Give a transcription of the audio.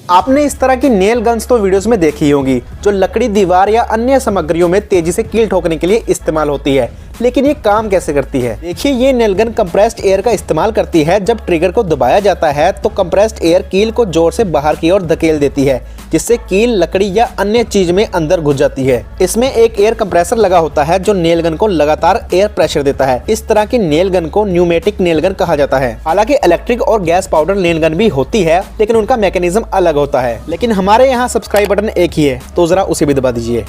आपने इस तरह की नेल गन्स तो वीडियोस में देखी होंगी जो लकड़ी, दीवार या अन्य सामग्रियों में तेजी से कील ठोकने के लिए इस्तेमाल होती है। लेकिन ये काम कैसे करती है? देखिए, ये नेल गन कंप्रेस्ड एयर का इस्तेमाल करती है। जब ट्रिगर को दबाया जाता है तो कंप्रेस्ड एयर कील को जोर से बाहर की ओर धकेल देती है, जिससे कील लकड़ी या अन्य चीज में अंदर घुस जाती है। इसमें एक एयर कंप्रेसर लगा होता है जो नेल गन को लगातार एयर प्रेशर देता है। इस तरह की नेल गन को न्यूमेटिक नेल गन कहा जाता है। हालांकि इलेक्ट्रिक और गैस पाउडर नेल गन भी होती है, लेकिन उनका मैकेनिज्म अलग होता है। लेकिन हमारे यहाँ सब्सक्राइब बटन एक ही है, तो जरा उसे भी दबा दीजिए।